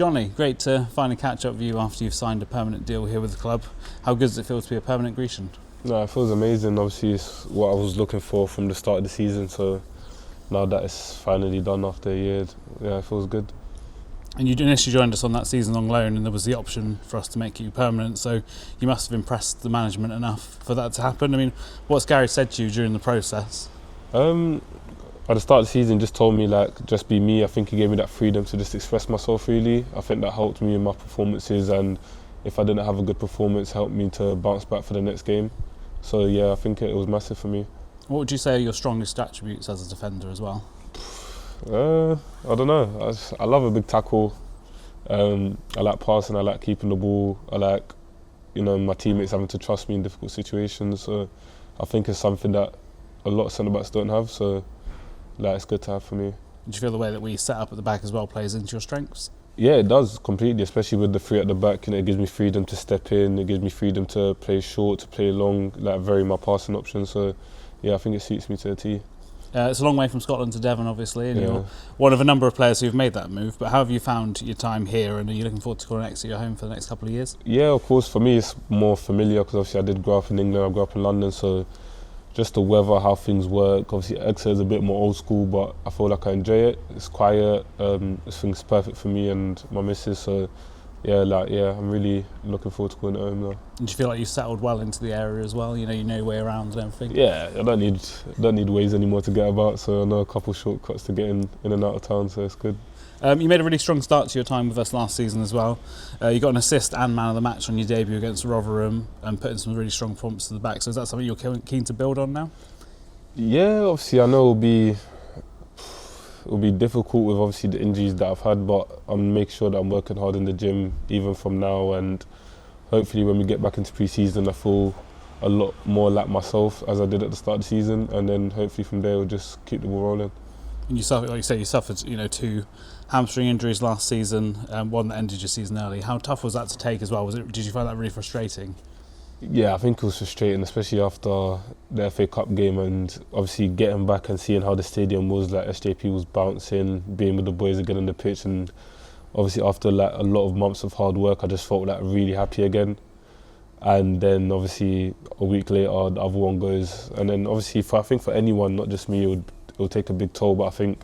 Johnny, great to finally catch up with you after you've signed a permanent deal here with the club. How good does it feel to be a permanent Grecian? No, it feels amazing. Obviously, it's what I was looking for from the start of the season. So now that it's finally done after a year, yeah, it feels good. And you initially joined us on that season-long loan, and there was the option for us to make you permanent. So you must have impressed the management enough for that to happen. I mean, what's Gary said to you during the process? At the start of the season, just told me just be me. I think he gave me that freedom to just express myself freely. I think that helped me in my performances, and if I didn't have a good performance, helped me to bounce back for the next game. So yeah, I think it was massive for me. What would you say are your strongest attributes as a defender as well? I don't know. I love a big tackle. I like passing. I like keeping the ball. I like, my teammates having to trust me in difficult situations. So I think it's something that a lot of centre backs don't have. So it's good to have for me. Do you feel the way that we set up at the back as well plays into your strengths? Yeah, it does completely, especially with the three at the back. It gives me freedom to step in. It gives me freedom to play short, to play long, vary my passing options. So yeah, I think it suits me to a T. It's a long way from Scotland to Devon, obviously, and yeah. You're one of a number of players who've made that move. But how have you found your time here, and are you looking forward to calling Exeter your home for the next couple of years? Yeah, of course. For me, it's more familiar because obviously I did grow up in England. I grew up in London, so just the weather, how things work. Obviously, Exeter is a bit more old school, but I feel like I enjoy it. It's quiet. This thing's perfect for me and my missus. So yeah, I'm really looking forward to going home now. And do you feel like you've settled well into the area as well? You know your way around and everything. Yeah, I don't need ways anymore to get about. So I know a couple of shortcuts to get in and out of town. So it's good. You made a really strong start to your time with us last season as well. You got an assist and man of the match on your debut against Rotherham and put in some really strong performances to the back. So is that something you're keen to build on now? Yeah, obviously I know it'll be difficult with obviously the injuries that I've had, but I'm making sure that I'm working hard in the gym even from now, and hopefully when we get back into pre-season I feel a lot more like myself as I did at the start of the season, and then hopefully from there we'll just keep the ball rolling. And you suffered 2 hamstring injuries last season, one that ended your season early. How tough was that to take as well? Did you find that really frustrating? Yeah, I think it was frustrating, especially after the FA Cup game, and obviously getting back and seeing how the stadium was, SJP was bouncing, being with the boys again on the pitch, and obviously after a lot of months of hard work, I just felt really happy again. And then obviously a week later the other one goes, and then obviously I think for anyone, not just me, it would take a big toll. But I think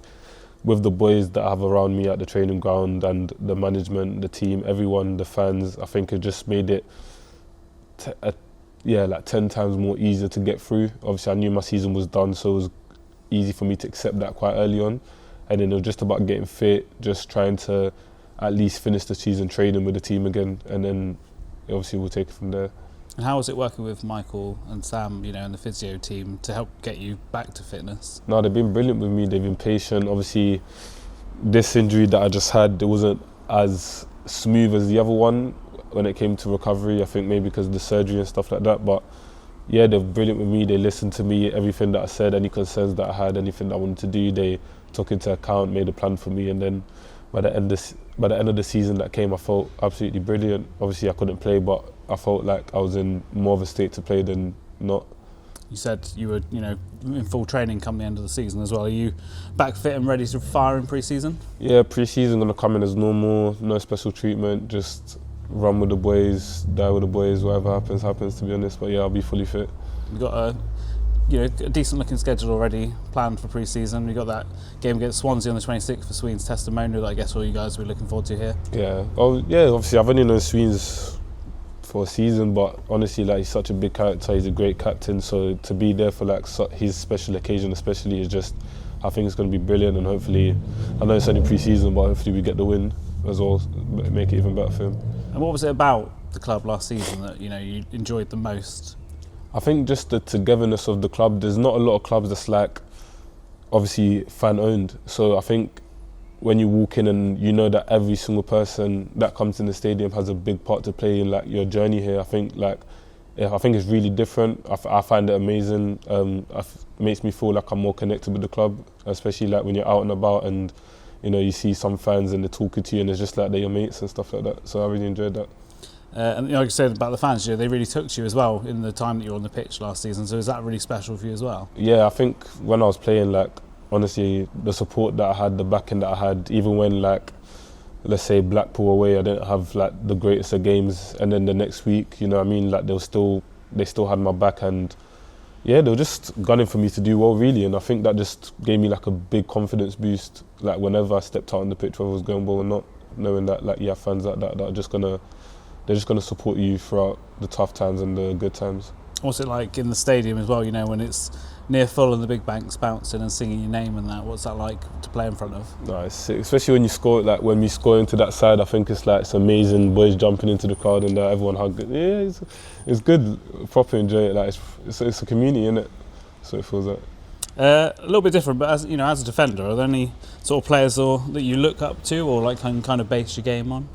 with the boys that I have around me at the training ground and the management, the team, everyone, the fans, I think it just made it 10 times more easier to get through. Obviously I knew my season was done, so it was easy for me to accept that quite early on, and then it was just about getting fit, just trying to at least finish the season training with the team again, and then obviously we'll take it from there. And how was it working with Michael and Sam, and the physio team to help get you back to fitness? No, they've been brilliant with me. They've been patient. Obviously this injury that I just had, it wasn't as smooth as the other one when it came to recovery. I think maybe because of the surgery and stuff like that, but yeah, they're brilliant with me. They listened to me, everything that I said, any concerns that I had, anything that I wanted to do, they took into account, made a plan for me, and then by the end of the season that came, I felt absolutely brilliant. Obviously I couldn't play, but I felt like I was in more of a state to play than not. You said you were, in full training come the end of the season as well. Are you back fit and ready to fire in pre-season? Yeah, pre-season gonna come in as normal, no special treatment, just run with the boys, die with the boys, whatever happens to be honest. But yeah, I'll be fully fit. You've got a decent looking schedule already planned for pre-season. We've got that game against Swansea on the 26th for Sween's testimonial that I guess all you guys will be looking forward to here. Yeah, obviously I've only known Sween's for a season, but honestly he's such a big character, he's a great captain, so to be there for his special occasion especially is just, I think it's going to be brilliant, and hopefully, I know it's only pre-season, but hopefully we get the win as well, make it even better for him. And what was it about the club last season that you enjoyed the most? I think just the togetherness of the club. There's not a lot of clubs that's obviously fan owned, so I think when you walk in and you know that every single person that comes in the stadium has a big part to play in your journey here, I think it's really different. I find it amazing. It makes me feel like I'm more connected with the club, especially when you're out and about and you see some fans and they're talking to you and it's just like they're your mates and stuff like that. So I really enjoyed that. And like I said about the fans, they really took to you as well in the time that you were on the pitch last season. So is that really special for you as well? Yeah, I think when I was playing, honestly, the support that I had, the backing that I had, even when let's say Blackpool away, I didn't have like the greatest of games, and then the next week, you know what I mean, like they still had my back, and yeah, they were just gunning for me to do well, really. And I think that just gave me like a big confidence boost, like whenever I stepped out on the pitch, whether it was going well or not, knowing that like fans like that are just gonna support you throughout the tough times and the good times. What's it like in the stadium as well, you know, when it's near full and the big bank's bouncing and singing your name and that? What's that like to play in front of? No, it's sick. Especially when you score, like when we score into that side, I think it's amazing. Boys jumping into the crowd and everyone hugging. Yeah, it's good. Proper enjoy it. Like it's a community, innit? So it feels like. A little bit different, but as a defender, are there any sort of players that you look up to or like can kind of base your game on?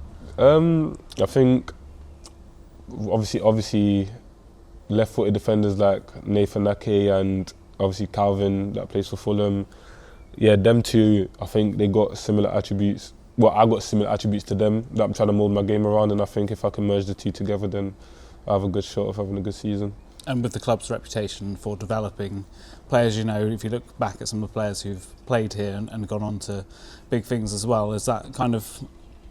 I think obviously left-footed defenders like Nathan Ake and obviously Calvin that plays for Fulham. Yeah, them two, I think they got similar attributes. Well, I got similar attributes to them that I'm trying to mould my game around, and I think if I can merge the two together, then I have a good shot of having a good season. And with the club's reputation for developing players, you know, if you look back at some of the players who've played here and gone on to big things as well, is that kind of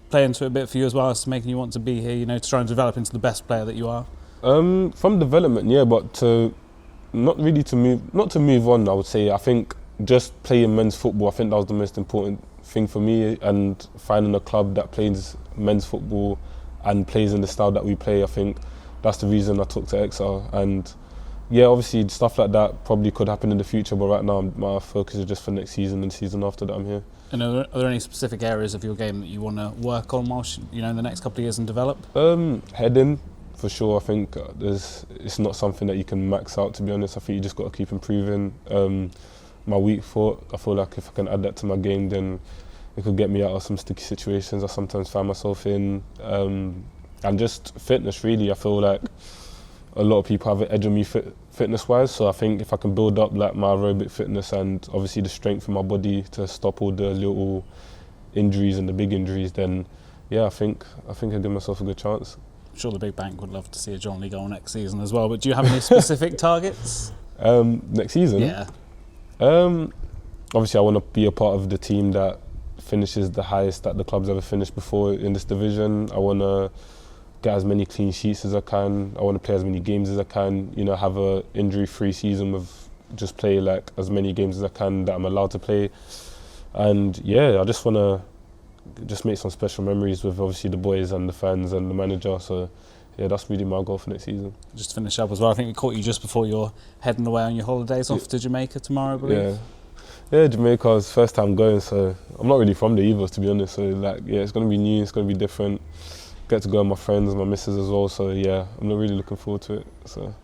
play into it a bit for you as well as to making you want to be here, you know, to try and develop into the best player that you are? From development, yeah, but not to move on, I would say. I think just playing men's football, I think that was the most important thing for me, and finding a club that plays men's football and plays in the style that we play. I think that's the reason I took to Exeter. And yeah, obviously stuff like that probably could happen in the future, but right now my focus is just for next season and the season after that I'm here. And are there any specific areas of your game that you want to work on whilst, you know, in the next couple of years and develop? Heading, for sure. I think it's not something that you can max out, to be honest. I think you just got to keep improving. My weak foot, I feel like if I can add that to my game, then it could get me out of some sticky situations I sometimes find myself in. And just fitness, really. I feel like a lot of people have an edge on me fitness-wise, so I think if I can build up like my aerobic fitness and obviously the strength in my body to stop all the little injuries and the big injuries, then yeah, I think I give myself a good chance. I'm sure the big bank would love to see a John Lee goal next season as well, but do you have any specific targets? Next season? Yeah. Obviously I want to be a part of the team that finishes the highest that the club's ever finished before in this division. I want to get as many clean sheets as I can. I want to play as many games as I can, you know, have a injury-free season with just play like as many games as I can that I'm allowed to play. And yeah, I just want to just make some special memories with obviously the boys and the fans and the manager. So yeah, that's really my goal for next season. Just to finish up as well, I think we caught you just before you're heading away on your holidays off to Jamaica tomorrow, I believe. Yeah, Jamaica's first time going, so I'm not really from there either, to be honest. So like, yeah, it's going to be new, it's going to be different. Get to go with my friends, my missus as well. So yeah, I'm not really looking forward to it. So.